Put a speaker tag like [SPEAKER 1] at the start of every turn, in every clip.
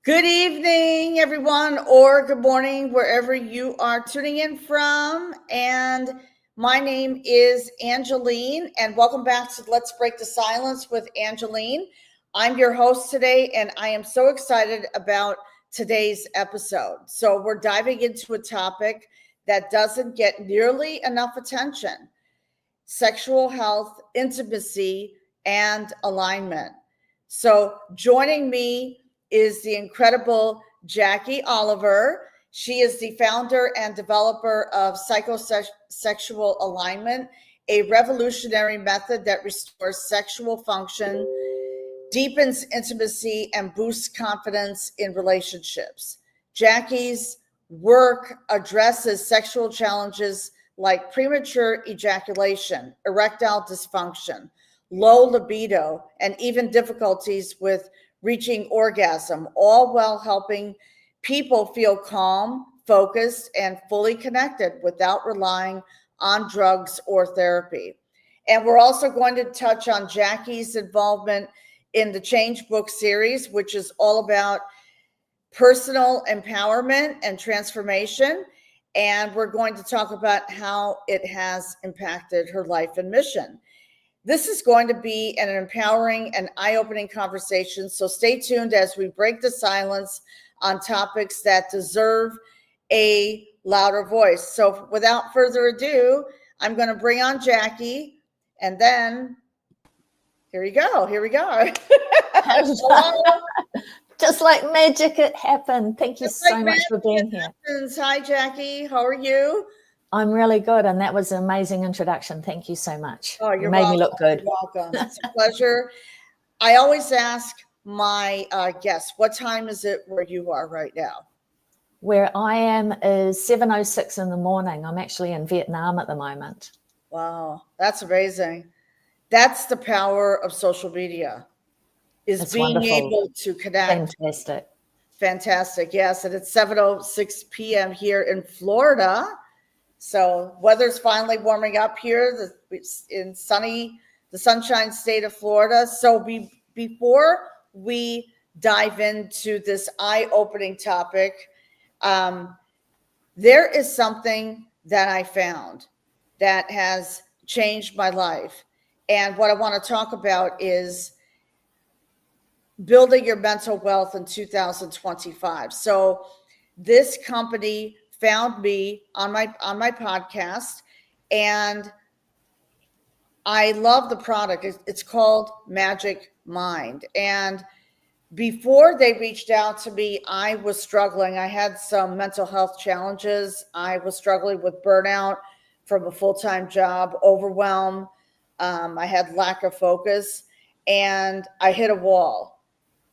[SPEAKER 1] Good evening, everyone, or good morning, wherever you are tuning in from. And my name is Angeline, and welcome back to Let's Break the Silence with Angeline. I'm your host today, and I am so excited about today's episode. So, we're diving into a topic that doesn't get nearly enough attention: sexual health, intimacy, and alignment. So, joining me is the incredible Jacqui Olliver. She is the founder and developer of Psychosexual Alignment, a revolutionary method that restores sexual function, deepens intimacy, and boosts confidence in relationships. Jacqui's work addresses sexual challenges like premature ejaculation, erectile dysfunction, low libido, and even difficulties with reaching orgasm, all while helping people feel calm, focused, and fully connected without relying on drugs or therapy. And we're also going to touch on Jacqui's involvement in the Change book series, which is all about personal empowerment and transformation. And we're going to talk about how it has impacted her life and mission. This is going to be an empowering and eye-opening conversation, so stay tuned as we break the silence on topics that deserve a louder voice. So without further ado, I'm going to bring on Jacqui, and then here we go.
[SPEAKER 2] Just like magic, it happened. Thank you so much for being here.
[SPEAKER 1] Hi, Jacqui. How are you?
[SPEAKER 2] I'm really good, and that was an amazing introduction. Thank you so much.
[SPEAKER 1] Oh,
[SPEAKER 2] you made me look good.
[SPEAKER 1] You're welcome. It's a pleasure. I always ask my guests, what time is it where you are right now?
[SPEAKER 2] Where I am is 7:06 in the morning. I'm actually in Vietnam at the moment.
[SPEAKER 1] Wow, that's amazing. That's the power of social media, is
[SPEAKER 2] it's
[SPEAKER 1] being
[SPEAKER 2] wonderful.
[SPEAKER 1] Able to connect.
[SPEAKER 2] Fantastic.
[SPEAKER 1] Yes, and it's 7:06 p.m. here in Florida. So weather's finally warming up here in the sunshine state of Florida. So before we dive into this eye-opening topic, there is something that I found that has changed my life. And what I want to talk about is building your mental wealth in 2025. So this company found me on my podcast, and I love the product. It's called Magic Mind. And before they reached out to me, I was struggling. I had some mental health challenges. I was struggling with burnout from a full-time job, overwhelm. I had lack of focus, and I hit a wall.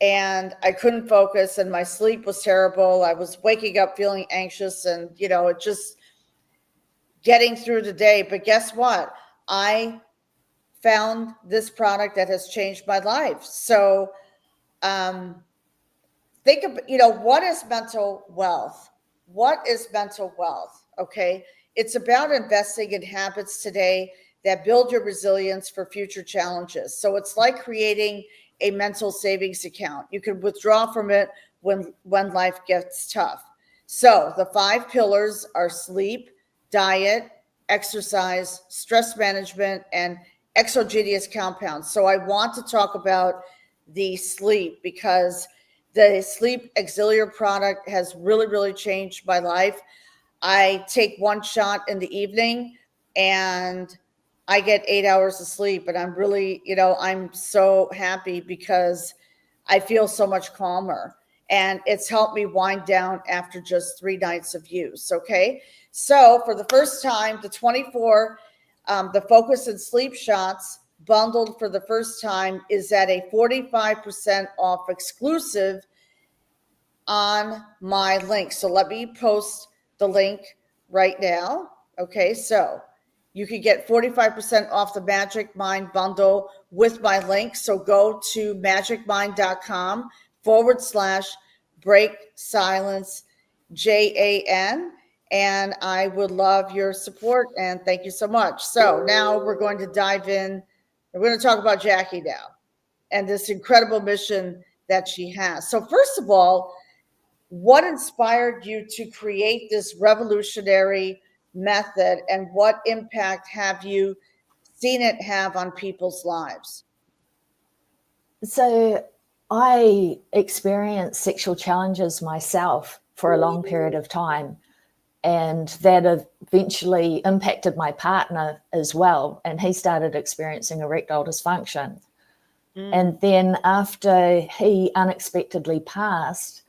[SPEAKER 1] And I couldn't focus, and my sleep was terrible. I was waking up feeling anxious, and it just getting through the day. But guess what? I found this product that has changed my life. So think of, what is mental wealth? What is mental wealth? Okay. It's about investing in habits today that build your resilience for future challenges. So it's like creating a mental savings account. You can withdraw from it when life gets tough. So the 5 pillars are sleep, diet, exercise, stress management, and exogenous compounds. So I want to talk about the sleep, because the sleep auxiliary product has really, really changed my life. I take 1 shot in the evening, and I get 8 hours of sleep, and I'm really, I'm so happy because I feel so much calmer, and it's helped me wind down after just 3 nights of use. Okay. So for the first time, the 24, the focus and sleep shots bundled for the first time is at a 45% off exclusive on my link. So let me post the link right now. Okay. So you can get 45% off the Magic Mind bundle with my link. So go to magicmind.com/break silence JAN. And I would love your support. And thank you so much. So now we're going to dive in. We're going to talk about Jacqui now and this incredible mission that she has. So first of all, what inspired you to create this revolutionary method, and what impact have you seen it have on people's lives?
[SPEAKER 2] So I experienced sexual challenges myself for a long period of time, and that eventually impacted my partner as well, and he started experiencing erectile dysfunction. And then after he unexpectedly passed,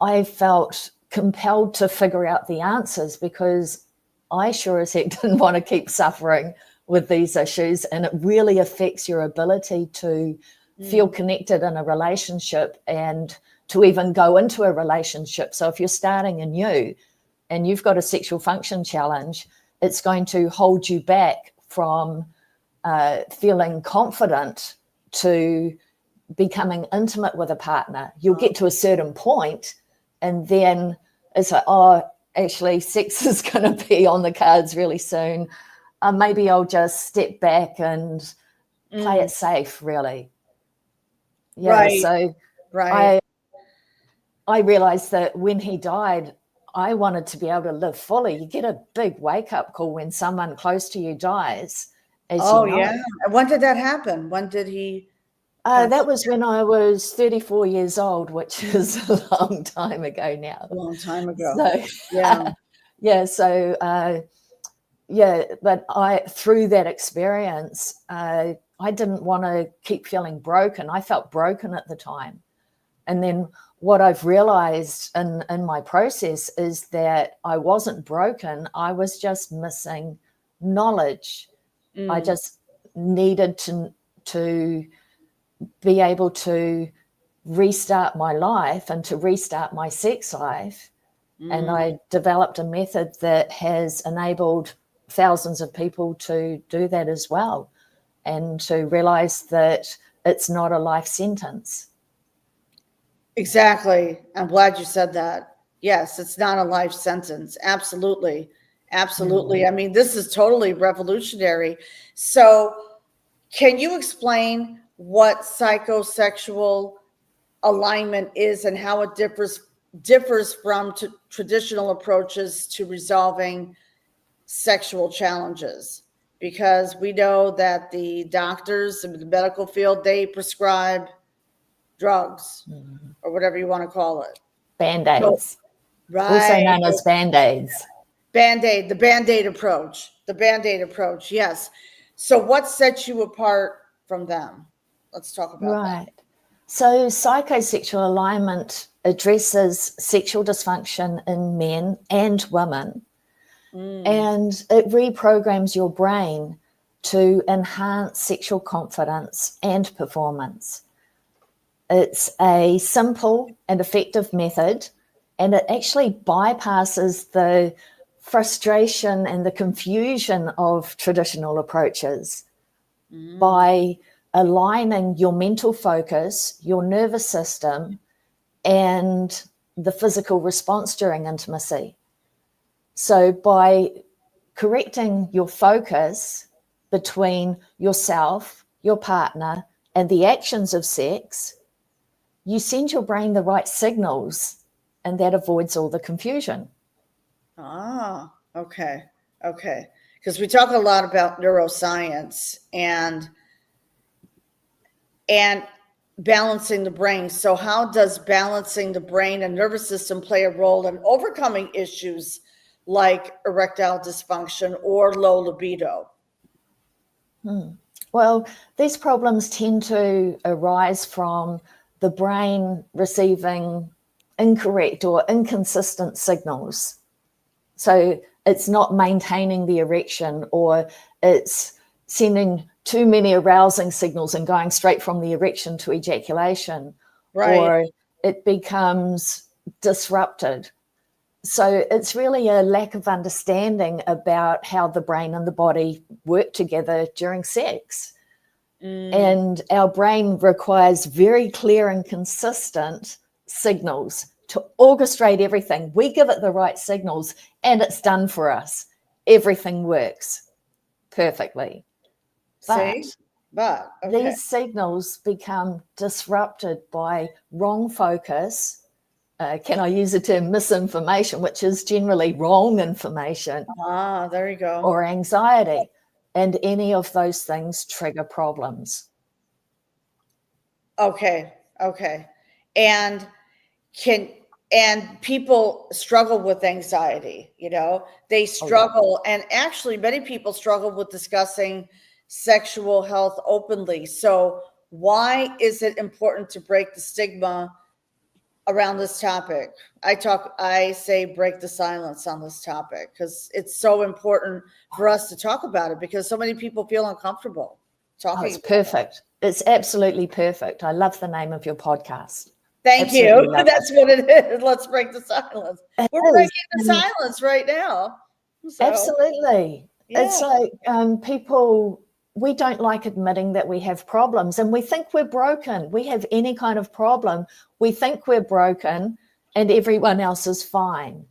[SPEAKER 2] I felt compelled to figure out the answers, because I sure as heck didn't want to keep suffering with these issues, and it really affects your ability to feel connected in a relationship and to even go into a relationship. So if you're starting anew and you've got a sexual function challenge, it's going to hold you back from feeling confident to becoming intimate with a partner. You'll get to a certain point, and then it's like, oh, actually, sex is going to be on the cards really soon. Maybe I'll just step back and play it safe, really. Yeah,
[SPEAKER 1] Right.
[SPEAKER 2] so
[SPEAKER 1] Right.
[SPEAKER 2] I realized that when he died, I wanted to be able to live fully. You get a big wake-up call when someone close to you dies, as
[SPEAKER 1] Oh,
[SPEAKER 2] you know.
[SPEAKER 1] yeah. When did that happen? When did he pass
[SPEAKER 2] That was
[SPEAKER 1] away?
[SPEAKER 2] when I was 34 years old, which is a long time ago now.
[SPEAKER 1] A long time ago.
[SPEAKER 2] So,
[SPEAKER 1] Yeah.
[SPEAKER 2] yeah, so, yeah, but through that experience, I didn't want to keep feeling broken. I felt broken at the time. And then what I've realized in my process is that I wasn't broken. I was just missing knowledge. I just needed to be able to restart my life and to restart my sex life. And I developed a method that has enabled thousands of people to do that as well, and to realize that it's not a life sentence.
[SPEAKER 1] Exactly. I'm glad you said that. Yes, it's not a life sentence. Absolutely. Absolutely. I mean, this is totally revolutionary. So, can you explain what psychosexual alignment is and how it differs from traditional approaches to resolving sexual challenges? Because we know that the doctors in the medical field, they prescribe drugs or whatever you want to call it.
[SPEAKER 2] Band-aids, also
[SPEAKER 1] Right.
[SPEAKER 2] known as band-aids.
[SPEAKER 1] Band-aid, the band-aid approach. The band-aid approach, yes. So what sets you apart from them? Let's talk about that.
[SPEAKER 2] Right. So psychosexual alignment addresses sexual dysfunction in men and women, and it reprograms your brain to enhance sexual confidence and performance. It's a simple and effective method, and it actually bypasses the frustration and the confusion of traditional approaches by aligning your mental focus, your nervous system, and the physical response during intimacy. So by correcting your focus between yourself, your partner, and the actions of sex, you send your brain the right signals, and that avoids all the confusion.
[SPEAKER 1] Ah, okay. Okay. Because we talk a lot about neuroscience and balancing the brain. So how does balancing the brain and nervous system play a role in overcoming issues like erectile dysfunction or low libido?
[SPEAKER 2] Well, these problems tend to arise from the brain receiving incorrect or inconsistent signals. So it's not maintaining the erection, or it's sending too many arousing signals and going straight from the erection to ejaculation,
[SPEAKER 1] Right.
[SPEAKER 2] or it becomes disrupted. So it's really a lack of understanding about how the brain and the body work together during sex. And our brain requires very clear and consistent signals to orchestrate everything. We give it the right signals and it's done for us. Everything works perfectly.
[SPEAKER 1] See? But okay.
[SPEAKER 2] These signals become disrupted by wrong focus. Can I use the term misinformation, which is generally wrong information?
[SPEAKER 1] There you go.
[SPEAKER 2] Or anxiety. And any of those things trigger problems.
[SPEAKER 1] Okay. And people struggle with anxiety, they struggle. And actually many people struggle with discussing sexual health openly. So why is it important to break the stigma around this topic? I say break the silence on this topic, because it's so important for us to talk about it, because so many people feel uncomfortable talking.
[SPEAKER 2] It's perfect. It's absolutely perfect. I love the name of your podcast.
[SPEAKER 1] Thank you. That's what it is. Let's break the silence. We're breaking the silence right now.
[SPEAKER 2] So, absolutely. Yeah. It's like people, we don't like admitting that we have problems, and we think we're broken. We have any kind of problem, we think we're broken, and everyone else is fine.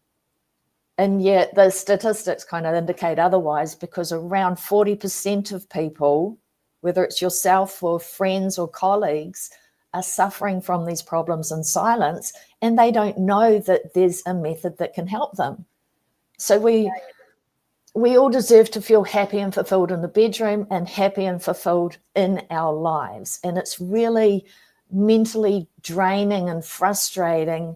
[SPEAKER 2] And yet the statistics kind of indicate otherwise, because around 40% of people, whether it's yourself or friends or colleagues, are suffering from these problems in silence, and they don't know that there's a method that can help them. So we all deserve to feel happy and fulfilled in the bedroom and happy and fulfilled in our lives. And it's really mentally draining and frustrating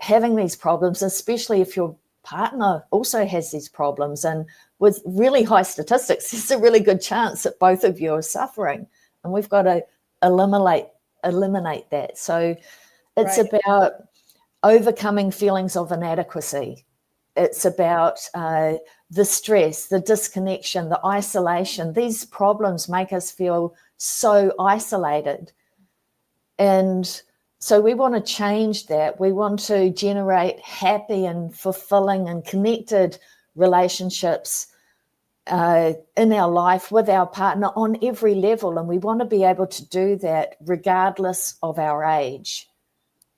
[SPEAKER 2] having these problems, especially if your partner also has these problems. And with really high statistics, there's a really good chance that both of you are suffering. And we've got to eliminate that. So it's about overcoming feelings of inadequacy. It's about the stress, the disconnection, the isolation. These problems make us feel so isolated. And so we want to change that. We want to generate happy and fulfilling and connected relationships in our life with our partner on every level. And we want to be able to do that regardless of our age.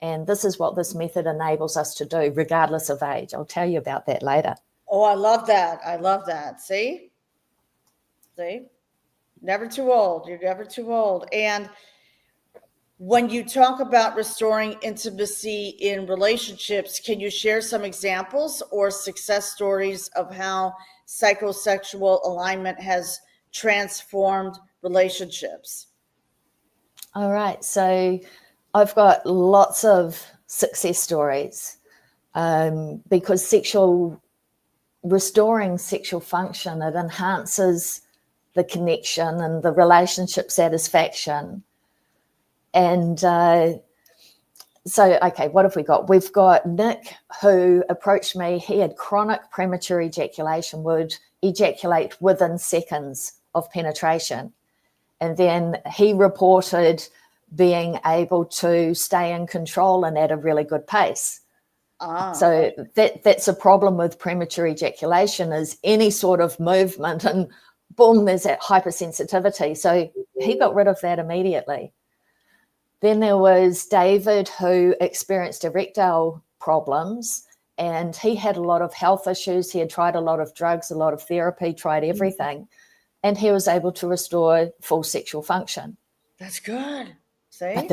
[SPEAKER 2] And this is what this method enables us to do, regardless of age. I'll tell you about that later.
[SPEAKER 1] Oh, I love that. See? Never too old. You're never too old. And when you talk about restoring intimacy in relationships, can you share some examples or success stories of how psychosexual alignment has transformed relationships?
[SPEAKER 2] All right. So I've got lots of success stories because restoring sexual function, it enhances the connection and the relationship satisfaction. And so, okay, what have we got? We've got Nick, who approached me. He had chronic premature ejaculation, would ejaculate within seconds of penetration. And then he reported being able to stay in control and at a really good pace. So that's a problem with premature ejaculation, is any sort of movement and boom, there's that hypersensitivity. So he got rid of that immediately. Then there was David, who experienced erectile problems, and he had a lot of health issues. He had tried a lot of drugs, a lot of therapy, tried everything, and he was able to restore full sexual function.
[SPEAKER 1] That's good. See?
[SPEAKER 2] But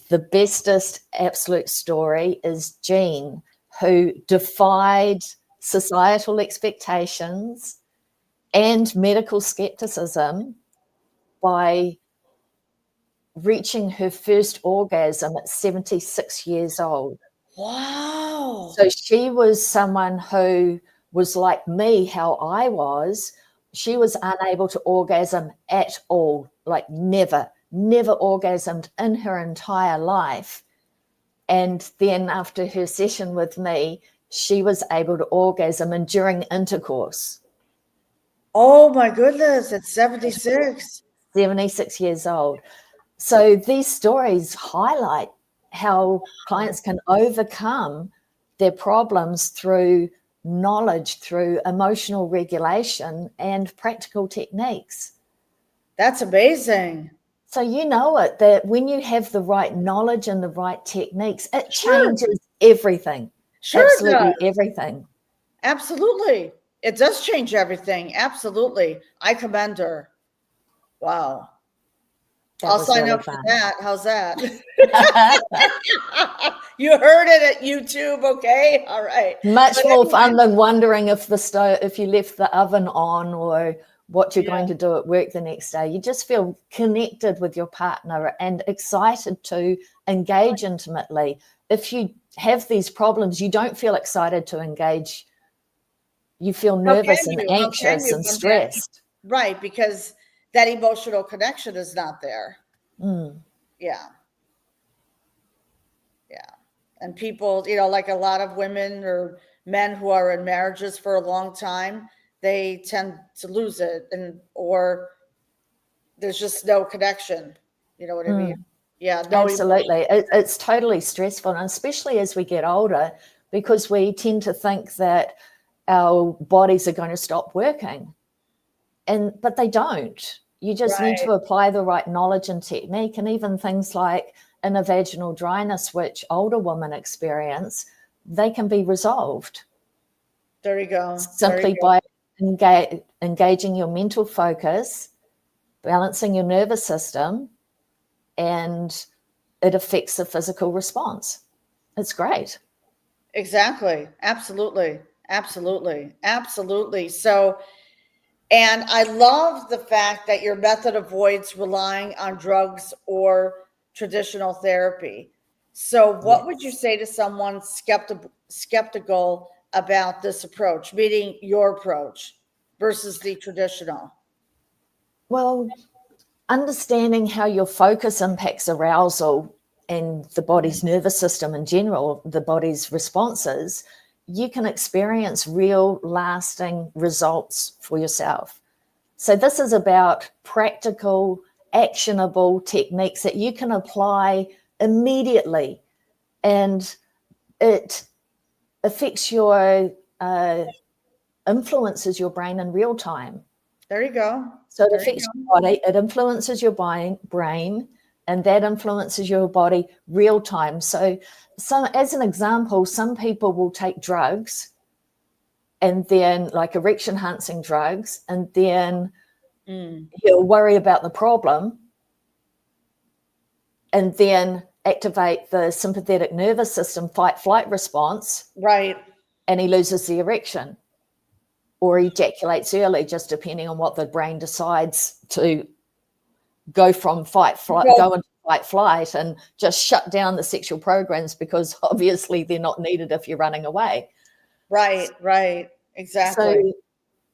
[SPEAKER 2] the bestest absolute story is Jean, who defied societal expectations and medical skepticism by reaching her first orgasm at 76 years old.
[SPEAKER 1] Wow.
[SPEAKER 2] So she was someone who was like me, how I was. She was unable to orgasm at all, like never orgasmed in her entire life. And then after her session with me, she was able to orgasm and during intercourse.
[SPEAKER 1] Oh my goodness, it's 76.
[SPEAKER 2] 76 years old. So these stories highlight how clients can overcome their problems through knowledge, through emotional regulation and practical techniques.
[SPEAKER 1] That's amazing.
[SPEAKER 2] So you know it, that when you have the right knowledge and the right techniques, it changes everything.
[SPEAKER 1] Sure,
[SPEAKER 2] absolutely everything.
[SPEAKER 1] Absolutely. It does change everything. Absolutely. I commend her. Wow.
[SPEAKER 2] That
[SPEAKER 1] I'll
[SPEAKER 2] was
[SPEAKER 1] sign
[SPEAKER 2] really
[SPEAKER 1] up for
[SPEAKER 2] fun.
[SPEAKER 1] that. How's that? You heard it at YouTube, okay? All right.
[SPEAKER 2] Much
[SPEAKER 1] But
[SPEAKER 2] more
[SPEAKER 1] anyway,
[SPEAKER 2] fun than wondering if you left the oven on, or what you're going to do at work the next day. You just feel connected with your partner and excited to engage intimately. If you have these problems, you don't feel excited to engage. You feel nervous and anxious and stressed.
[SPEAKER 1] Right, because that emotional connection is not there. Yeah. Yeah. And people, like a lot of women or men who are in marriages for a long time, they tend to lose it, or there's just no connection. You know what I mean? Yeah, no
[SPEAKER 2] Absolutely. It's totally stressful, and especially as we get older, because we tend to think that our bodies are going to stop working, but they don't. You just need to apply the right knowledge and technique, and even things like vaginal dryness, which older women experience, they can be resolved.
[SPEAKER 1] There you go.
[SPEAKER 2] Simply by engaging your mental focus, balancing your nervous system, and it affects the physical response. It's great.
[SPEAKER 1] Exactly. Absolutely. Absolutely. Absolutely. So, and I love the fact that your method avoids relying on drugs or traditional therapy. So, what would you say to someone skeptical about this approach, meaning your approach versus the traditional?
[SPEAKER 2] Well, understanding how your focus impacts arousal and the body's nervous system in general, the body's responses, you can experience real lasting results for yourself. So this is about practical, actionable techniques that you can apply immediately, and it affects influences your brain in real time.
[SPEAKER 1] There you go.
[SPEAKER 2] So it affects your body, it influences your brain, and that influences your body real time. So as an example, some people will take drugs, and then like erection enhancing drugs, and then he'll worry about the problem and then activate the sympathetic nervous system fight-flight response.
[SPEAKER 1] Right.
[SPEAKER 2] And he loses the erection or ejaculates early, just depending on what the brain decides to go into fight-flight and just shut down the sexual programs, because obviously they're not needed if you're running away.
[SPEAKER 1] Right. Exactly.
[SPEAKER 2] So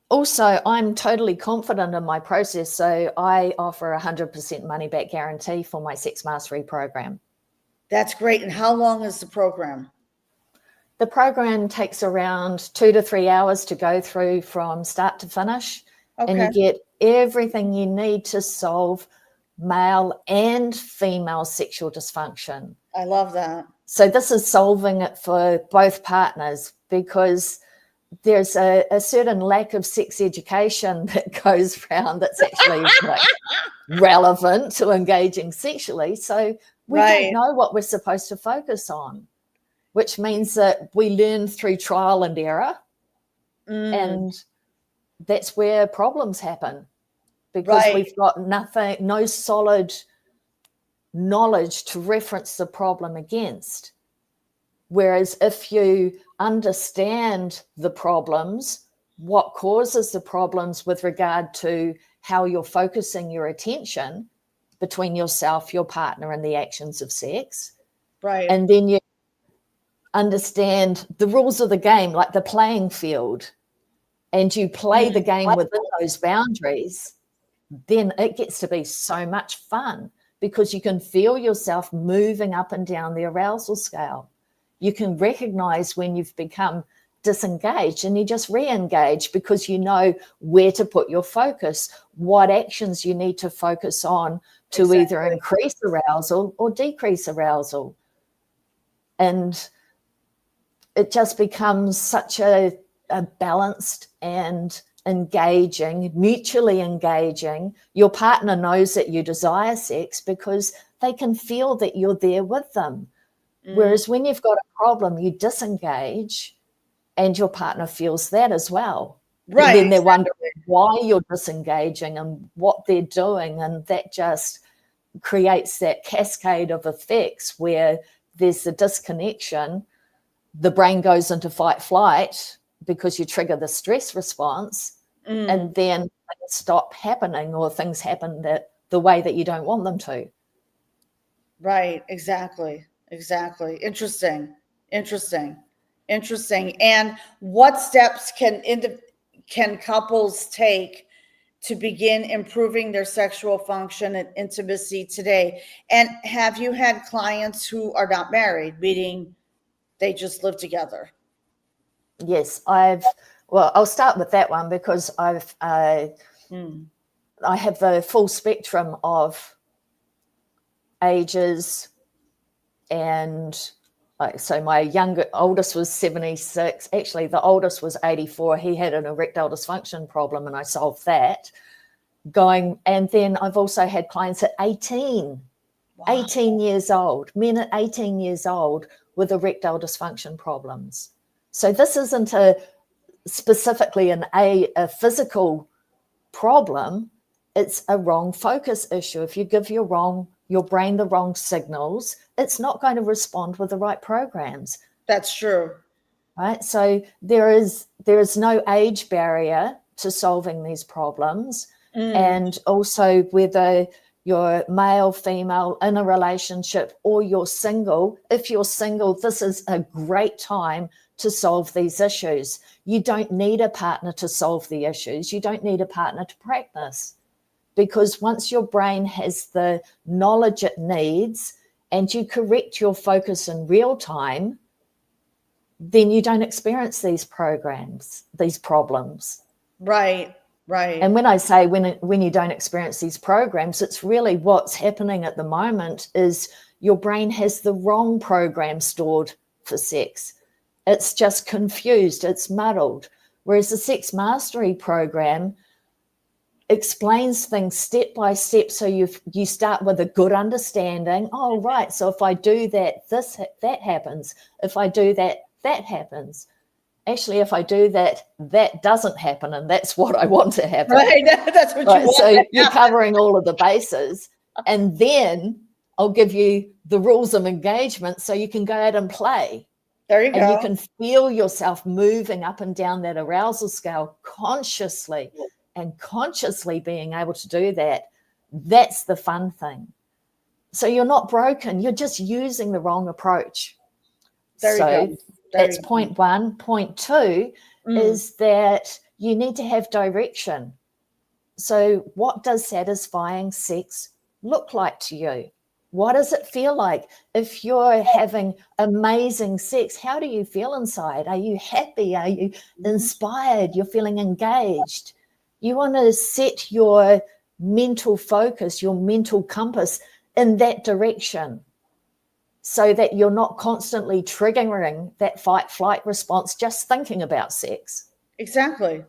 [SPEAKER 2] also, I'm totally confident in my process, so I offer 100% money-back guarantee for my sex mastery program.
[SPEAKER 1] That's great. And how long is the program?
[SPEAKER 2] The program takes around 2 to 3 hours to go through from start to finish, and you get everything you need to solve male and female sexual dysfunction.
[SPEAKER 1] I love that.
[SPEAKER 2] So this is solving it for both partners, because there's a certain lack of sex education that goes around that's actually like relevant to engaging sexually. So we don't know what we're supposed to focus on, which means that we learn through trial and error. And that's where problems happen, because we've got no solid knowledge to reference the problem against. Whereas if you understand the problems, what causes the problems with regard to how you're focusing your attention between yourself, your partner, and the actions of sex, and then you understand the rules of the game, like the playing field, and you play the game within those boundaries, then it gets to be so much fun, because you can feel yourself moving up and down the arousal scale. You can recognize when you've become disengaged, and you just re-engage, because you know where to put your focus, what actions you need to focus on to either increase arousal or decrease arousal. And it just becomes such a balanced and engaging, mutually engaging. Your partner knows that you desire sex because they can feel that you're there with them. Whereas when you've got a problem, you disengage, and your partner feels that as well.
[SPEAKER 1] Right.
[SPEAKER 2] And then they're
[SPEAKER 1] Exactly.
[SPEAKER 2] wondering why you're disengaging and what they're doing. And that just creates that cascade of effects where there's the disconnection, the brain goes into fight flight because you trigger the stress response, and then things stop happening, or things happen that the way that you don't want them to.
[SPEAKER 1] Right. Exactly. Exactly. Interesting. Interesting. Interesting. And what steps can couples take to begin improving their sexual function and intimacy today? And have you had clients who are not married, meaning they just live together?
[SPEAKER 2] Yes, I'll start with that one because I have the full spectrum of ages, and so my oldest was 76. Actually, the oldest was 84. He had an erectile dysfunction problem, and I solved that. And then I've also had clients at 18, wow. 18 years old, men at 18 years old with erectile dysfunction problems. So this isn't specifically a physical problem. It's a wrong focus issue. If you give your brain the wrong signals, it's not going to respond with the right programs.
[SPEAKER 1] That's true.
[SPEAKER 2] Right? So there is no age barrier to solving these problems. And also, whether you're male, female, in a relationship, or you're single, if you're single, this is a great time to solve these issues. You don't need a partner to solve the issues. You don't need a partner to practice, because once your brain has the knowledge it needs and you correct your focus in real time, then you don't experience these problems.
[SPEAKER 1] Right.
[SPEAKER 2] And when I say when you don't experience these programs, it's really what's happening at the moment is your brain has the wrong program stored for sex. It's just confused, it's muddled. Whereas the sex mastery program explains things step by step, so you start with a good understanding. Oh, right, so if I do that, that happens. If I do that, that happens. Actually, if I do that, that doesn't happen, and that's what I want to happen.
[SPEAKER 1] Right, that's what you want.
[SPEAKER 2] So you're covering all of the bases, and then I'll give you the rules of engagement so you can go out and play.
[SPEAKER 1] There you go.
[SPEAKER 2] And you can feel yourself moving up and down that arousal scale consciously, and consciously being able to do that. That's the fun thing. So you're not broken. You're just using the wrong approach.
[SPEAKER 1] There you go.
[SPEAKER 2] That's point one. Point two is that you need to have direction. So what does satisfying sex look like to you? What does it feel like? If you're having amazing sex, how do you feel inside? Are you happy? Are you inspired? You're feeling engaged? You want to set your mental focus, your mental compass in that direction, so that you're not constantly triggering that fight-flight response just thinking about sex.
[SPEAKER 1] Exactly.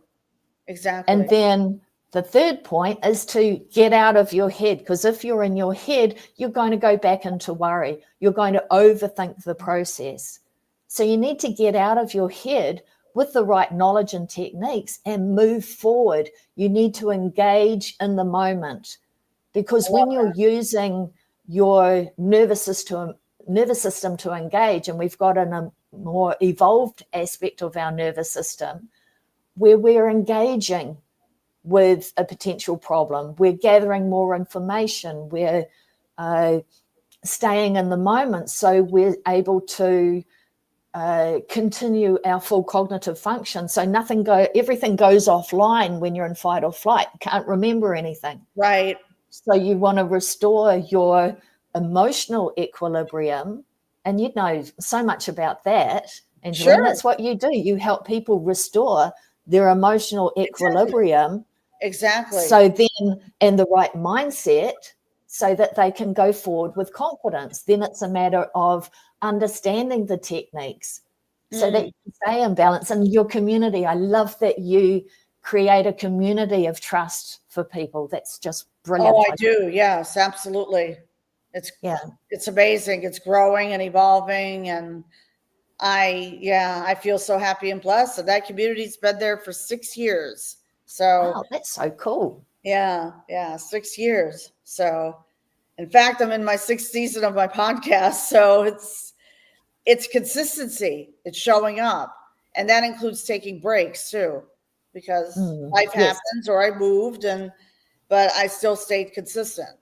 [SPEAKER 2] And then the third point is to get out of your head, because if you're in your head, you're going to go back into worry. You're going to overthink the process. So you need to get out of your head with the right knowledge and techniques and move forward. You need to engage in the moment, because when you're using your nervous system to engage, and we've got a more evolved aspect of our nervous system where we're engaging with a potential problem, we're gathering more information, we're staying in the moment, so we're able to continue our full cognitive function. So everything goes offline when you're in fight or flight. You can't remember anything.
[SPEAKER 1] Right.
[SPEAKER 2] So you want to restore your emotional equilibrium, and you know so much about that, and sure. That's what you do. You help people restore their emotional equilibrium.
[SPEAKER 1] Exactly.
[SPEAKER 2] So then, and the right mindset, so that they can go forward with confidence. Then it's a matter of understanding the techniques so that you can stay in balance. And your community, I love that you create a community of trust for people. That's just brilliant.
[SPEAKER 1] Oh, I do. Yes, absolutely. It's amazing. It's growing and evolving, and I feel so happy and blessed. And that community's been there for 6 years. So
[SPEAKER 2] Wow, that's so cool.
[SPEAKER 1] yeah, 6 years. So in fact, I'm in my 6th season of my podcast. So it's consistency. It's showing up. And that includes taking breaks too, because life
[SPEAKER 2] Yes.
[SPEAKER 1] happens or I moved but I still stayed consistent.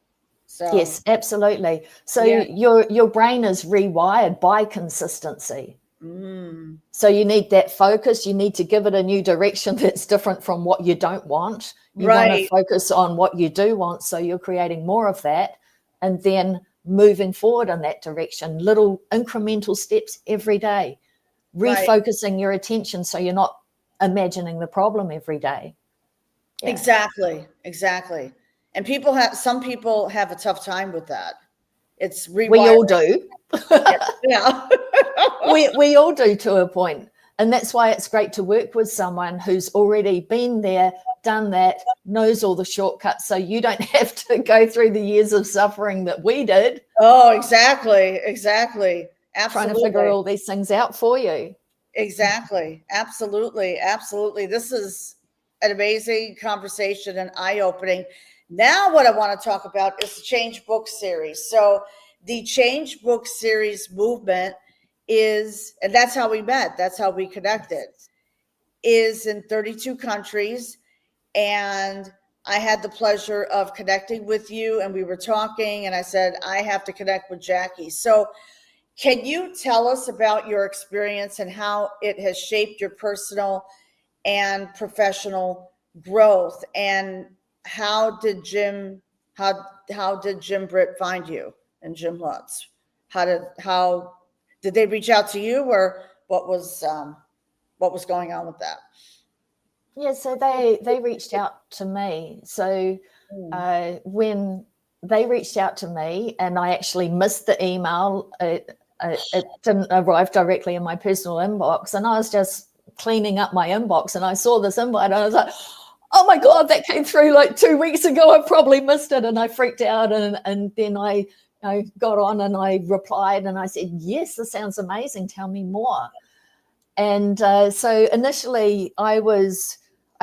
[SPEAKER 1] So
[SPEAKER 2] Yes, absolutely. So
[SPEAKER 1] yeah.
[SPEAKER 2] your brain is rewired by consistency. So you need that focus. You need to give it a new direction that's different from what you don't want. You want to
[SPEAKER 1] Right.
[SPEAKER 2] focus on what you do want. So you're creating more of that and then moving forward in that direction, little incremental steps every day,
[SPEAKER 1] Right.
[SPEAKER 2] refocusing your attention so you're not imagining the problem every day. Yeah.
[SPEAKER 1] Exactly. And some people have a tough time with that. It's rewiring.
[SPEAKER 2] We all do.
[SPEAKER 1] Yeah.
[SPEAKER 2] we all do to a point. And that's why it's great to work with someone who's already been there, done that, knows all the shortcuts, so you don't have to go through the years of suffering that we did.
[SPEAKER 1] Oh, exactly. Absolutely.
[SPEAKER 2] Trying to figure all these things out for you.
[SPEAKER 1] Exactly. Absolutely. This is an amazing conversation and eye-opening. Now what I want to talk about is the Change Book series. So the Change Book series movement and that's how we met, that's how we connected, is in 32 countries. And I had the pleasure of connecting with you, and we were talking, and I said, I have to connect with Jacqui. So can you tell us about your experience and how it has shaped your personal and professional growth? And how did Jim Britt find you and Jim Lutz? How did they reach out to you, or what was going on with that?
[SPEAKER 2] Yeah, so they reached out to me. So when they reached out to me, and I actually missed the email, it didn't arrive directly in my personal inbox, and I was just cleaning up my inbox, and I saw this invite, and I was like, oh my God, that came through like 2 weeks ago. I probably missed it. And I freaked out, and then I got on and I replied, and I said, yes, this sounds amazing. Tell me more. And so initially I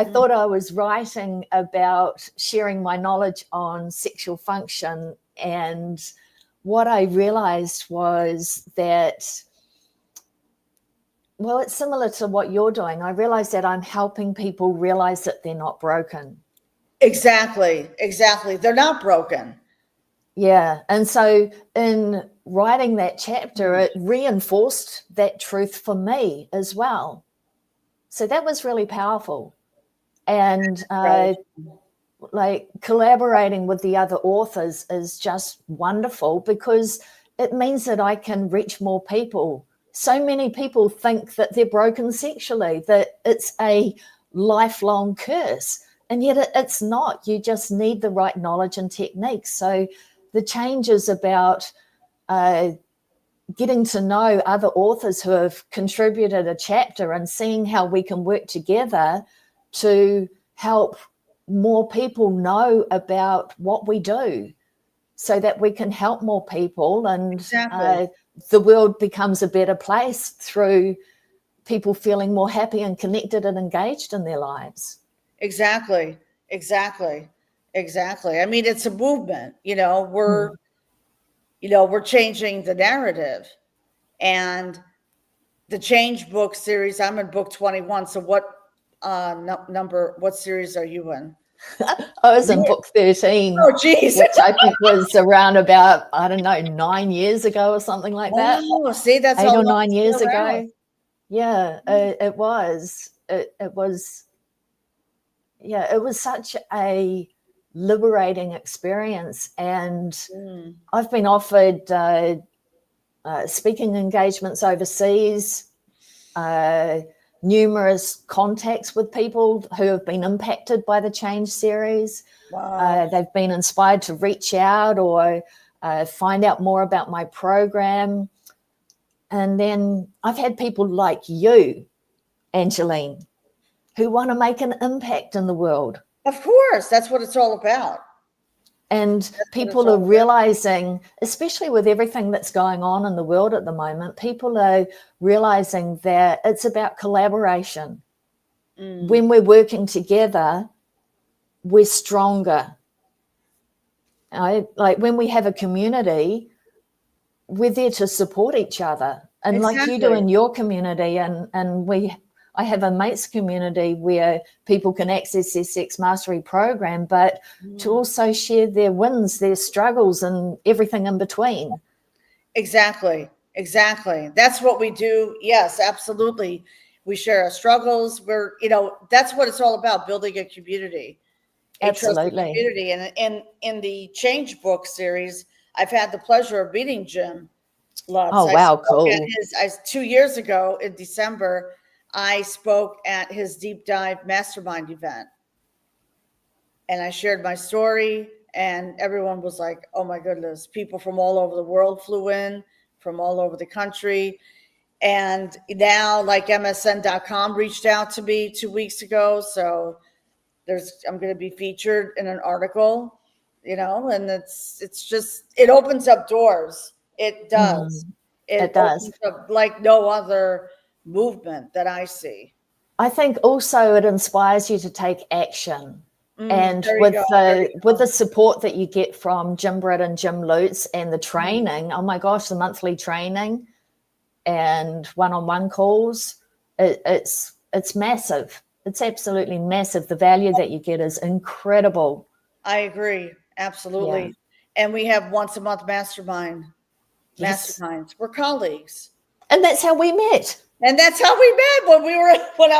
[SPEAKER 2] thought I was writing about sharing my knowledge on sexual function. And what I realized was that, well, it's similar to what you're doing. I realized that I'm helping people realize that they're not broken.
[SPEAKER 1] Exactly. They're not broken.
[SPEAKER 2] Yeah. And so in writing that chapter, it reinforced that truth for me as well. So that was really powerful. And like collaborating with the other authors is just wonderful, because it means that I can reach more people. So many people think that they're broken sexually, that it's a lifelong curse, and yet it's not. You just need the right knowledge and techniques. So the change is about getting to know other authors who have contributed a chapter and seeing how we can work together to help more people know about what we do, so that we can help more people, and the world becomes a better place through people feeling more happy and connected and engaged in their lives.
[SPEAKER 1] Exactly. I mean, it's a movement, we're changing the narrative. And the Change Book series, I'm in book 21. So what what series are you in?
[SPEAKER 2] I was in book 13.
[SPEAKER 1] Oh, geez.
[SPEAKER 2] Which I think was around about, I don't know, 9 years ago or something like that.
[SPEAKER 1] Oh, see, that's
[SPEAKER 2] 8 or 9 years ago. Yeah, it was. It was. Yeah, it was such a liberating experience, and I've been offered speaking engagements overseas, numerous contacts with people who have been impacted by the Change series.
[SPEAKER 1] Wow.
[SPEAKER 2] They've been inspired to reach out or find out more about my program. And then I've had people like you, Angeline, who want to make an impact in the world.
[SPEAKER 1] Of course, that's what it's all about.
[SPEAKER 2] And people are realizing, especially with everything that's going on in the world at the moment, people are realizing that it's about collaboration. When we're working together, we're stronger. Like when we have a community, we're there to support each other. And like you do in your community, and I have a mates community where people can access their sex mastery program, but to also share their wins, their struggles, and everything in between.
[SPEAKER 1] Exactly. That's what we do. Yes, absolutely. We share our struggles. That's what it's all about, building a community, a trusted community. And in the Change Book series, I've had the pleasure of meeting Jim Lutz.
[SPEAKER 2] Oh, wow, cool.
[SPEAKER 1] 2 years ago in December, I spoke at his deep dive mastermind event, and I shared my story, and everyone was like, oh my goodness, people from all over the world flew in, from all over the country. And now, like, MSN.com reached out to me 2 weeks ago. So I'm going to be featured in an article, and it opens up doors. It does. It does. Opens up like no other movement that I see.
[SPEAKER 2] I think also it inspires you to take action. And with the support that you get from Jim Britt and Jim Lutz and the training, oh my gosh, the monthly training and one-on-one calls, it's massive. It's absolutely massive. The value that you get is incredible.
[SPEAKER 1] I agree. Absolutely. Yeah. And we have once a month masterminds. We're colleagues.
[SPEAKER 2] And that's how we met.
[SPEAKER 1] When I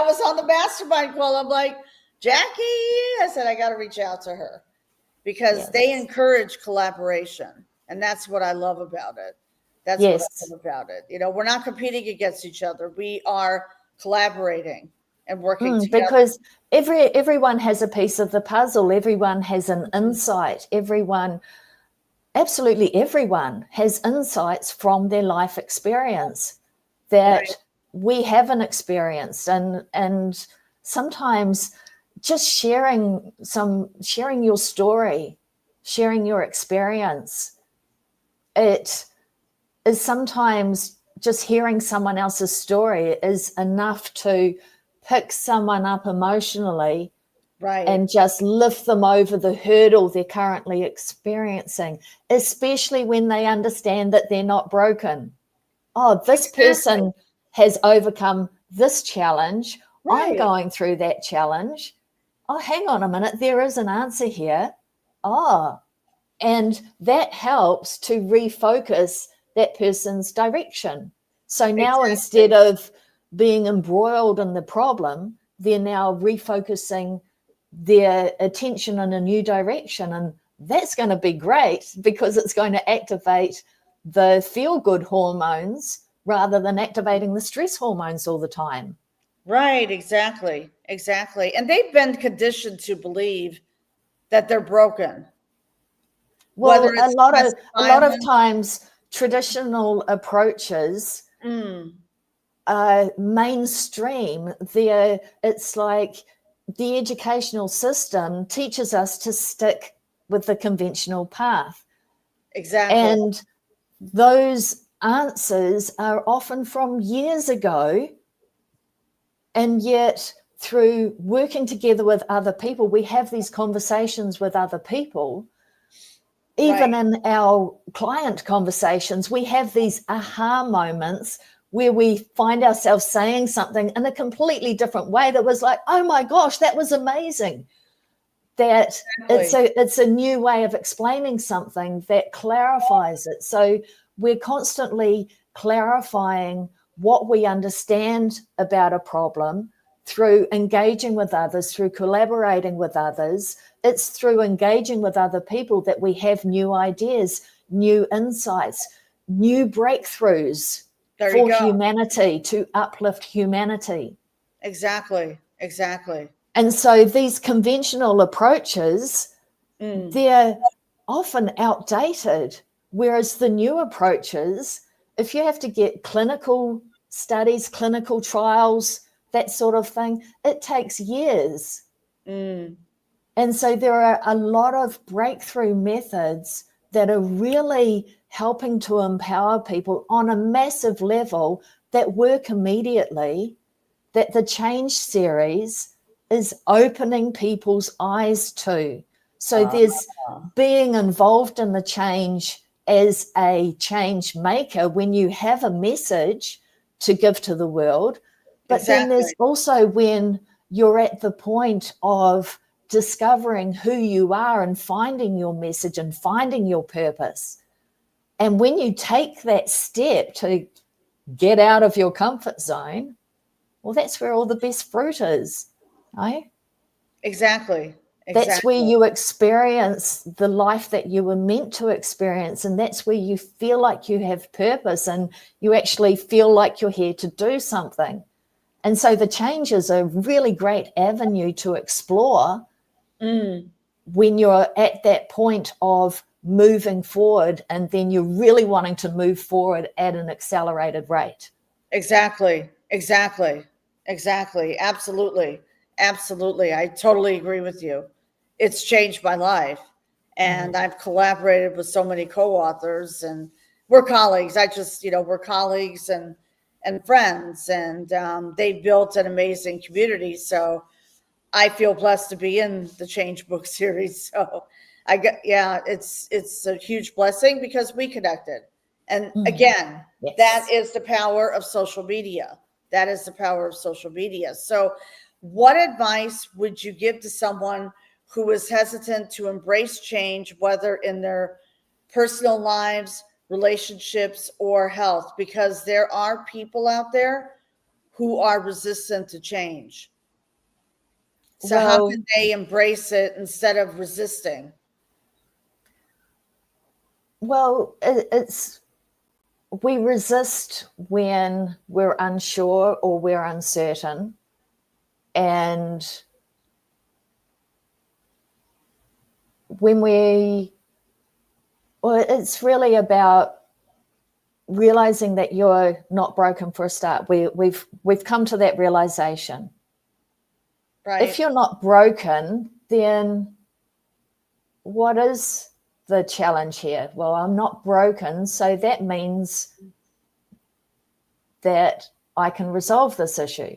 [SPEAKER 1] was on the mastermind call. I'm like, Jacqui, I said, I got to reach out to her because they encourage collaboration. And that's what I love about it. That's what I love about it. We're not competing against each other. We are collaborating and working together.
[SPEAKER 2] Because everyone has a piece of the puzzle. Everyone has an insight. Absolutely everyone has insights from their life experience that we haven't experienced. And sometimes just sharing your story, sharing your experience, it is sometimes just hearing someone else's story is enough to pick someone up emotionally and just lift them over the hurdle they're currently experiencing, especially when they understand that they're not broken. Oh, this person has overcome this challenge. I'm going through that challenge. Oh, hang on a minute. There is an answer here. Oh, and that helps to refocus that person's direction. So now instead of being embroiled in the problem, they're now refocusing their attention in a new direction. And that's going to be great because it's going to activate the feel-good hormones rather than activating the stress hormones all the time.
[SPEAKER 1] Right, exactly. And they've been conditioned to believe that they're broken.
[SPEAKER 2] Well, a lot of times traditional approaches mainstream. It's like the educational system teaches us to stick with the conventional path.
[SPEAKER 1] Exactly.
[SPEAKER 2] And those answers are often from years ago. And yet through working together with other people, we have these conversations with other people. Even in our client conversations, we have these aha moments where we find ourselves saying something in a completely different way that was like, oh my gosh, that was amazing. That it's a new way of explaining something that clarifies it. So we're constantly clarifying what we understand about a problem through engaging with others, through collaborating with others. It's through engaging with other people that we have new ideas, new insights, new breakthroughs for humanity, to uplift humanity.
[SPEAKER 1] Exactly.
[SPEAKER 2] And so these conventional approaches, they're often outdated, whereas the new approaches, if you have to get clinical studies, clinical trials, that sort of thing, it takes years. And so there are a lot of breakthrough methods that are really helping to empower people on a massive level that work immediately, that the Change series is opening people's eyes to. So there's being involved in the change as a change maker when you have a message to give to the world. But then there's also when you're at the point of discovering who you are and finding your message and finding your purpose. And when you take that step to get out of your comfort zone, well, that's where all the best fruit is, right?
[SPEAKER 1] Exactly.
[SPEAKER 2] That's where you experience the life that you were meant to experience. And that's where you feel like you have purpose and you actually feel like you're here to do something. And so the change is a really great avenue to explore when you're at that point of moving forward, and then you're really wanting to move forward at an accelerated rate.
[SPEAKER 1] Exactly. Absolutely. I totally agree with you. It's changed my life. And I've collaborated with so many co-authors, and we're colleagues. We're colleagues and friends, and they built an amazing community. So I feel blessed to be in the Change book series. So it's a huge blessing because we connected. And again,
[SPEAKER 2] Yes.
[SPEAKER 1] that is the power of social media. So what advice would you give to someone who is hesitant to embrace change, whether in their personal lives, relationships, or health? Because there are people out there who are resistant to change. So how can they embrace it instead of resisting?
[SPEAKER 2] Well, we resist when we're unsure or we're uncertain. And it's really about realizing that you're not broken for a start. We've come to that realization.
[SPEAKER 1] Right.
[SPEAKER 2] If you're not broken, then what is the challenge here? Well, I'm not broken, so that means that I can resolve this issue.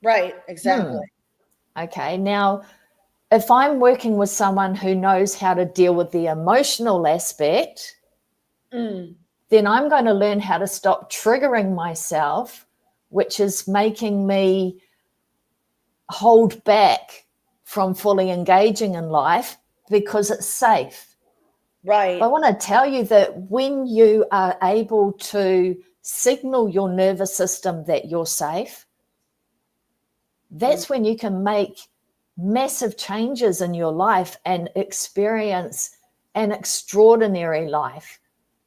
[SPEAKER 1] Right, exactly.
[SPEAKER 2] Okay, now, if I'm working with someone who knows how to deal with the emotional aspect, then I'm going to learn how to stop triggering myself, which is making me hold back from fully engaging in life because it's safe.
[SPEAKER 1] Right.
[SPEAKER 2] I want to tell you that when you are able to signal your nervous system that you're safe, that's when you can make massive changes in your life and experience an extraordinary life.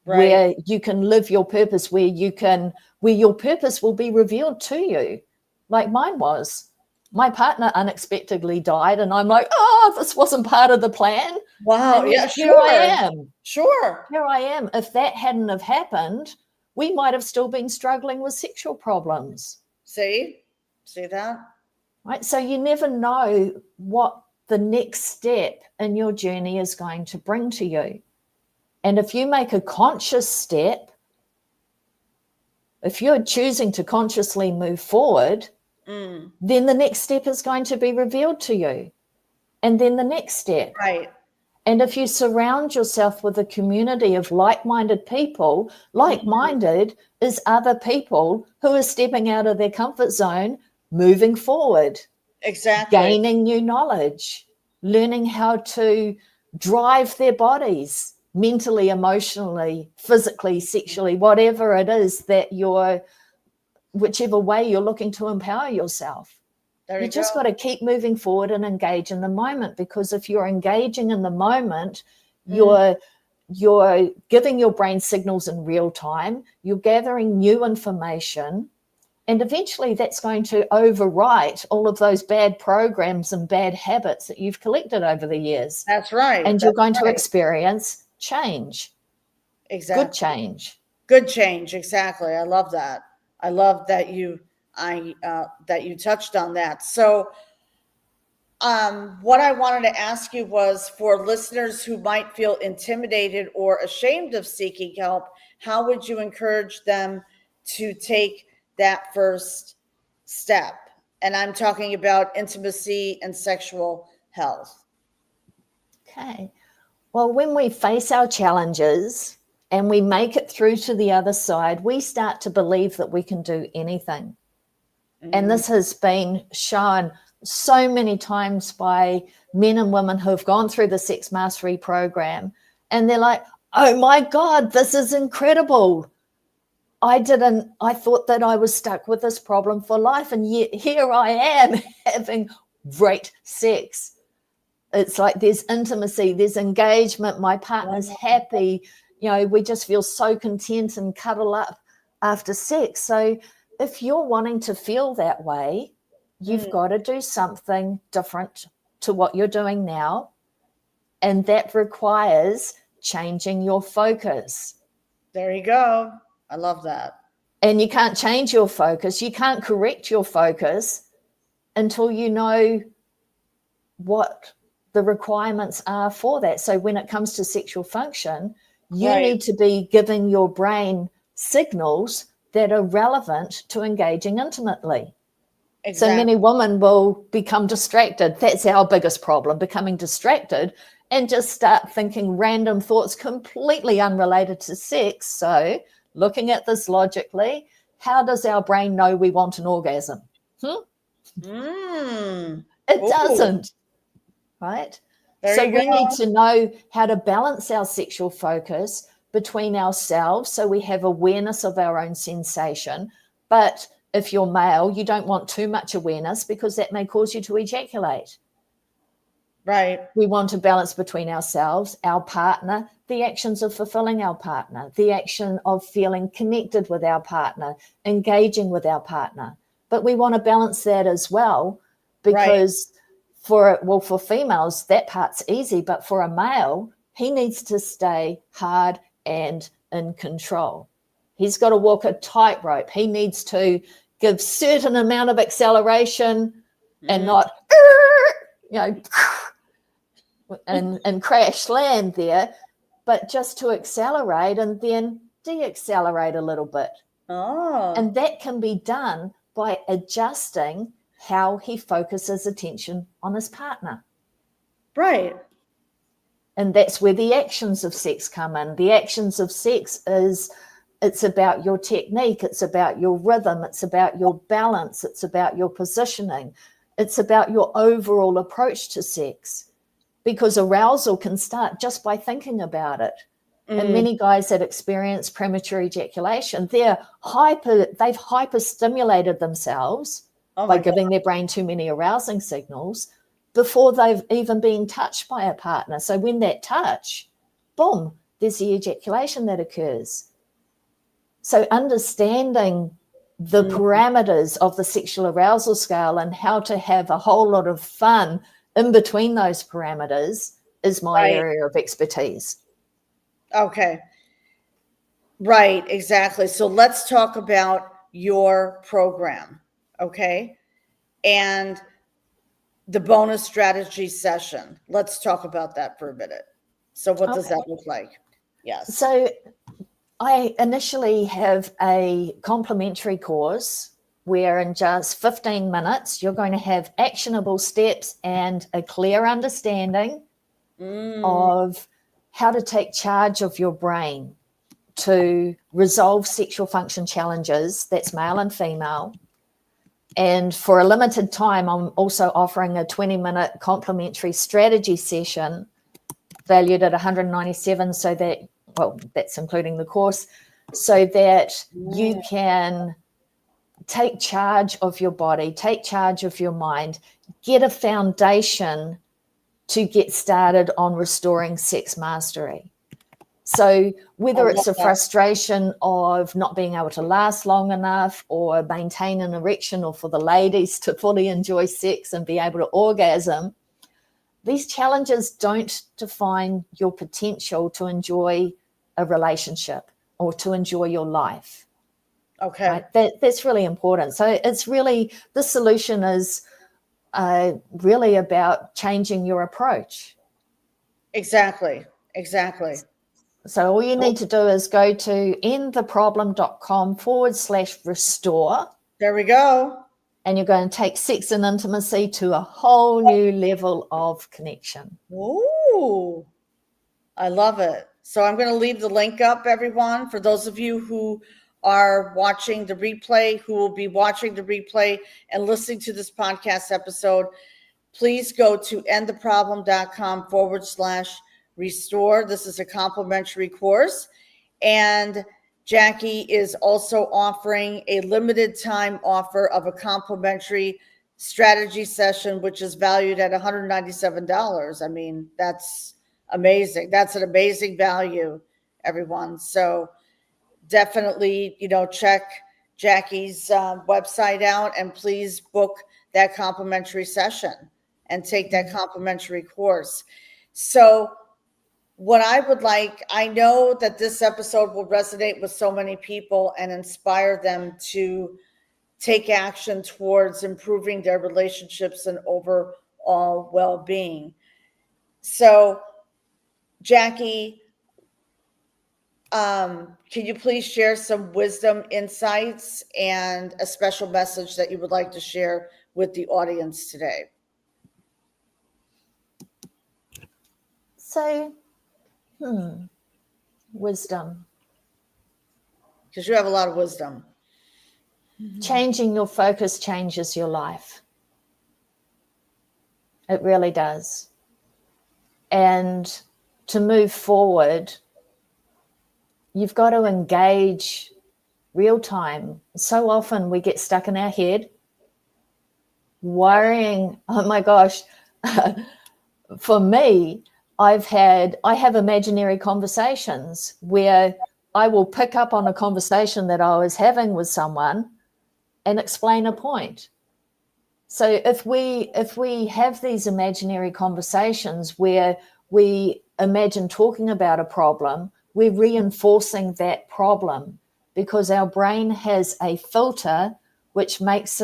[SPEAKER 2] Right. Where you can live your purpose, where your purpose will be revealed to you, like mine was. My partner unexpectedly died, and I'm like, oh, this wasn't part of the plan.
[SPEAKER 1] Wow.
[SPEAKER 2] And
[SPEAKER 1] yeah,
[SPEAKER 2] here I am.
[SPEAKER 1] Sure.
[SPEAKER 2] Here I am. If that hadn't have happened, we might have still been struggling with sexual problems.
[SPEAKER 1] See that?
[SPEAKER 2] Right. So you never know what the next step in your journey is going to bring to you. And if you make a conscious step, if you're choosing to consciously move forward, then the next step is going to be revealed to you. And then the next step.
[SPEAKER 1] Right.
[SPEAKER 2] And if you surround yourself with a community of like-minded people, like-minded is other people who are stepping out of their comfort zone, moving forward.
[SPEAKER 1] Exactly.
[SPEAKER 2] Gaining new knowledge, learning how to drive their bodies mentally, emotionally, physically, sexually, whatever it is that whichever way you're looking to empower yourself. You just got to keep moving forward and engage in the moment, because if you're engaging in the moment, you're giving your brain signals in real time, you're gathering new information, and eventually that's going to overwrite all of those bad programs and bad habits that you've collected over the years.
[SPEAKER 1] That's right.
[SPEAKER 2] And you're going to experience change.
[SPEAKER 1] Exactly.
[SPEAKER 2] Good change.
[SPEAKER 1] Good change. Exactly. I love that. I love that you touched on that. So What I wanted to ask you was, for listeners who might feel intimidated or ashamed of seeking help, how would you encourage them to take that first step? And I'm talking about intimacy and sexual health.
[SPEAKER 2] Okay. Well, when we face our challenges and we make it through to the other side, we start to believe that we can do anything. And this has been shown so many times by men and women who have gone through the Sex Mastery program. And they're like, oh my God, this is incredible. I thought that I was stuck with this problem for life. And yet here I am having great sex. It's like there's intimacy, there's engagement. My partner's happy. You know, we just feel so content and cuddle up after sex. So if you're wanting to feel that way, you've got to do something different to what you're doing now. And that requires changing your focus.
[SPEAKER 1] There you go. I love that.
[SPEAKER 2] And you can't change your focus. You can't correct your focus until you know what the requirements are for that. So when it comes to sexual function, you need to be giving your brain signals that are relevant to engaging intimately. Exactly. So many women will become distracted. That's our biggest problem, becoming distracted and just start thinking random thoughts completely unrelated to sex. So looking at this logically, how does our brain know we want an orgasm? It doesn't, right? So we need to know how to balance our sexual focus between ourselves so we have awareness of our own sensation. But if you're male, you don't want too much awareness because that may cause you to ejaculate.
[SPEAKER 1] Right.
[SPEAKER 2] We want a balance between ourselves, our partner, the actions of fulfilling our partner, the action of feeling connected with our partner, engaging with our partner. But we want to balance that as well because for females, that part's easy. But for a male, he needs to stay hard and in control. He's got to walk a tightrope. He needs to give certain amount of acceleration and not, and crash land there, but just to accelerate and then deaccelerate a little bit. And that can be done by adjusting how he focuses attention on his partner.
[SPEAKER 1] Right.
[SPEAKER 2] And that's where the actions of sex come in. The actions of sex it's about your technique, it's about your rhythm, it's about your balance, it's about your positioning, it's about your overall approach to sex. Because arousal can start just by thinking about it. And many guys that experience premature ejaculation, they've hyper-stimulated themselves by giving their brain too many arousing signals before they've even been touched by a partner. So when that touch, boom, there's the ejaculation that occurs. So understanding the parameters of the sexual arousal scale and how to have a whole lot of fun in between those parameters is my area of expertise.
[SPEAKER 1] Okay. Right, exactly. So let's talk about your program, okay? And the bonus strategy session. Let's talk about that for a minute. So what does that look like? Yes.
[SPEAKER 2] So I initially have a complimentary course where in just 15 minutes, you're going to have actionable steps and a clear understanding of how to take charge of your brain to resolve sexual function challenges, that's male and female. And for a limited time, I'm also offering a 20-minute complimentary strategy session valued at $197, so that, that's including the course, so that you can take charge of your body, take charge of your mind, get a foundation to get started on restoring sex mastery. So whether it's a frustration of not being able to last long enough or maintain an erection, or for the ladies to fully enjoy sex and be able to orgasm, these challenges don't define your potential to enjoy a relationship or to enjoy your life.
[SPEAKER 1] Okay.
[SPEAKER 2] Right? That's really important. So it's really, the solution is really about changing your approach.
[SPEAKER 1] Exactly.
[SPEAKER 2] So all you need to do is go to endtheproblem.com/restore.
[SPEAKER 1] There we go.
[SPEAKER 2] And you're going to take sex and intimacy to a whole new level of connection.
[SPEAKER 1] Ooh, I love it. So I'm going to leave the link up, everyone, for those of you who are watching the replay, who will be watching the replay and listening to this podcast episode. Please go to endtheproblem.com/restore. This is a complimentary course. And Jacqui is also offering a limited time offer of a complimentary strategy session, which is valued at $197. I mean, that's amazing. That's an amazing value, everyone. So definitely, check Jacqui's website out and please book that complimentary session and take that complimentary course. So what I would like, I know that this episode will resonate with so many people and inspire them to take action towards improving their relationships and overall well-being. So, Jacqui, can you please share some wisdom insights and a special message that you would like to share with the audience today?
[SPEAKER 2] So, wisdom.
[SPEAKER 1] Because you have a lot of wisdom.
[SPEAKER 2] Changing your focus changes your life. It really does. And to move forward, you've got to engage real time. So often we get stuck in our head, worrying, oh my gosh. For me, I have imaginary conversations where I will pick up on a conversation that I was having with someone and explain a point. So if we have these imaginary conversations where we imagine talking about a problem, we're reinforcing that problem because our brain has a filter which makes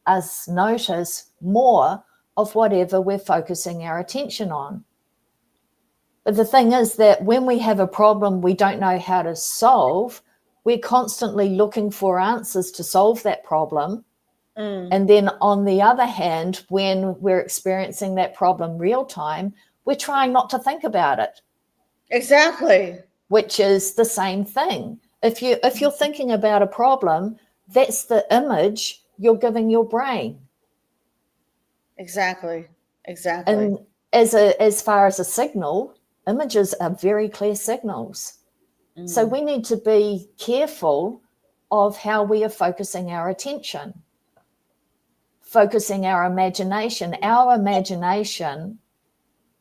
[SPEAKER 2] us notice more of whatever we're focusing our attention on. But the thing is that when we have a problem we don't know how to solve, we're constantly looking for answers to solve that problem. And then on the other hand, when we're experiencing that problem real time, we're trying not to think about it.
[SPEAKER 1] Exactly.
[SPEAKER 2] Which is the same thing. If you're thinking about a problem, that's the image you're giving your brain.
[SPEAKER 1] Exactly.
[SPEAKER 2] And as far as a signal, images are very clear signals. So we need to be careful of how we are focusing our attention, focusing our imagination. Our imagination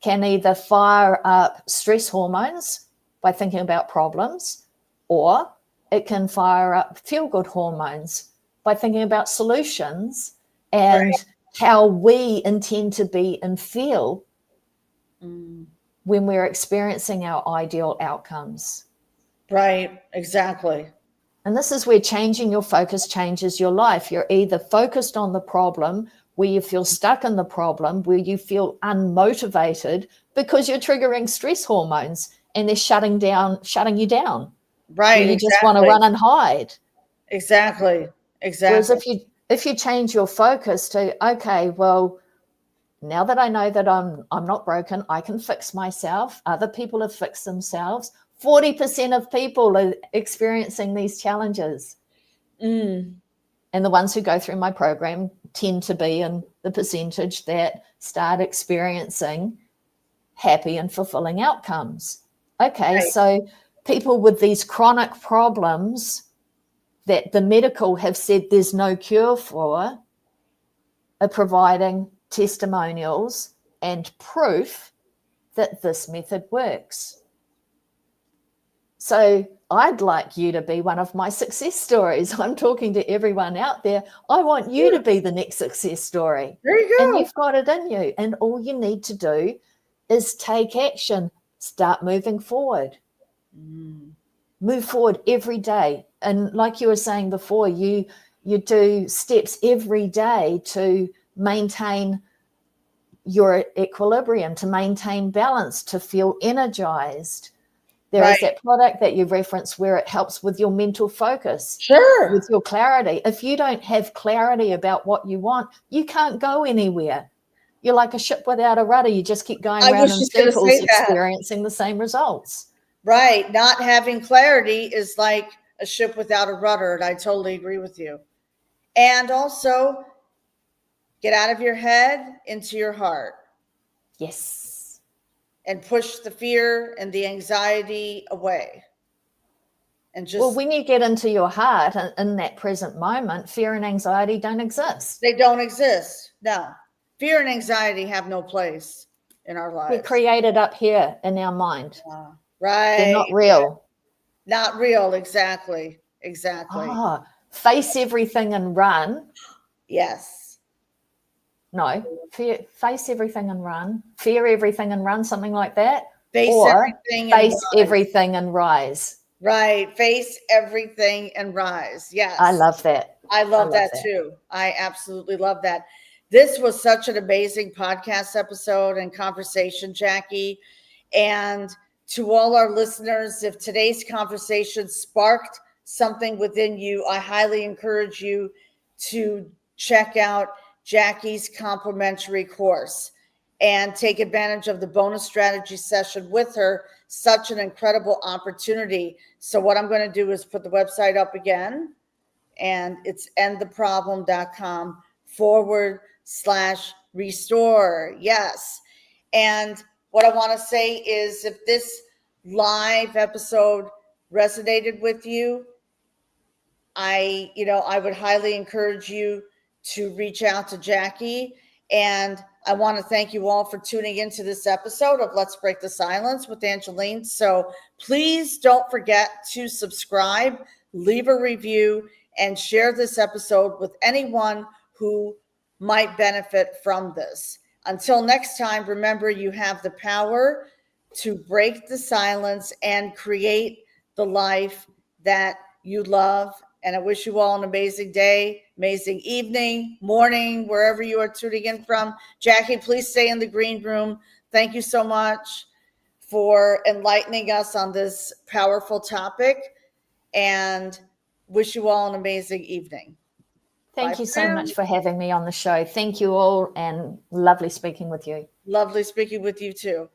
[SPEAKER 2] can either fire up stress hormones by thinking about problems, or it can fire up feel-good hormones by thinking about solutions and how we intend to be and feel when we're experiencing our ideal outcomes.
[SPEAKER 1] Right, exactly.
[SPEAKER 2] And this is where changing your focus changes your life. You're either focused on the problem, where you feel stuck in the problem, where you feel unmotivated because you're triggering stress hormones and they're shutting you down.
[SPEAKER 1] Right.
[SPEAKER 2] You just want to run and hide.
[SPEAKER 1] Exactly.
[SPEAKER 2] Whereas if you change your focus to, okay, well, now that I know that I'm not broken, I can fix myself. Other people have fixed themselves. 40% of people are experiencing these challenges. And the ones who go through my program tend to be in the percentage that start experiencing happy and fulfilling outcomes. Okay, so people with these chronic problems that the medical have said there's no cure for are providing testimonials and proof that this method works. So I'd like you to be one of my success stories. I'm talking to everyone out there. I want you to be the next success story.
[SPEAKER 1] There you go.
[SPEAKER 2] And you've got it in you. And all you need to do is take action, start moving forward. Move forward every day. And like you were saying before, you do steps every day to maintain your equilibrium, to maintain balance, to feel energized. There is that product that you referenced where it helps with your mental focus,
[SPEAKER 1] Sure,
[SPEAKER 2] with your clarity. If you don't have clarity about what you want, you can't go anywhere. You're like a ship without a rudder. You just keep going
[SPEAKER 1] I
[SPEAKER 2] around
[SPEAKER 1] was
[SPEAKER 2] in
[SPEAKER 1] just going to
[SPEAKER 2] circles,
[SPEAKER 1] say that.
[SPEAKER 2] experiencing the same results.
[SPEAKER 1] Right. Not having clarity is like a ship without a rudder. And I totally agree with you. And also, get out of your head into your heart.
[SPEAKER 2] Yes.
[SPEAKER 1] And push the fear and the anxiety away. And just,
[SPEAKER 2] well, when you get into your heart in that present moment, fear and anxiety don't exist.
[SPEAKER 1] They don't exist. No. Fear and anxiety have no place in our lives.
[SPEAKER 2] They're created up here in our mind.
[SPEAKER 1] Right.
[SPEAKER 2] They're not real.
[SPEAKER 1] Not real. Exactly.
[SPEAKER 2] Face everything and run.
[SPEAKER 1] Yes.
[SPEAKER 2] No, face everything and run. Fear everything and run, something like that.
[SPEAKER 1] Face
[SPEAKER 2] everything and rise.
[SPEAKER 1] Right. Face everything and rise. Yes.
[SPEAKER 2] I love that.
[SPEAKER 1] I love that too. I absolutely love that. This was such an amazing podcast episode and conversation, Jacqui. And to all our listeners, if today's conversation sparked something within you, I highly encourage you to check out Jacqui's complimentary course and take advantage of the bonus strategy session with her. Such an incredible opportunity. So what I'm going to do is put the website up again, and it's endtheproblem.com/restore. Yes. And what I want to say is, if this live episode resonated with you, I would highly encourage you to reach out to Jacqui. And I want to thank you all for tuning into this episode of Let's Break the Silence with Angeline. So please don't forget to subscribe, leave a review, and share this episode with anyone who might benefit from this. Until next time, remember, you have the power to break the silence and create the life that you love. And I wish you all an amazing day, amazing evening, morning, wherever you are tuning in from. Jacqui, please stay in the green room. Thank you so much for enlightening us on this powerful topic, and wish you all an amazing evening.
[SPEAKER 2] Thank you so much for having me on the show. Thank you all, and lovely speaking with you.
[SPEAKER 1] Lovely speaking with you too.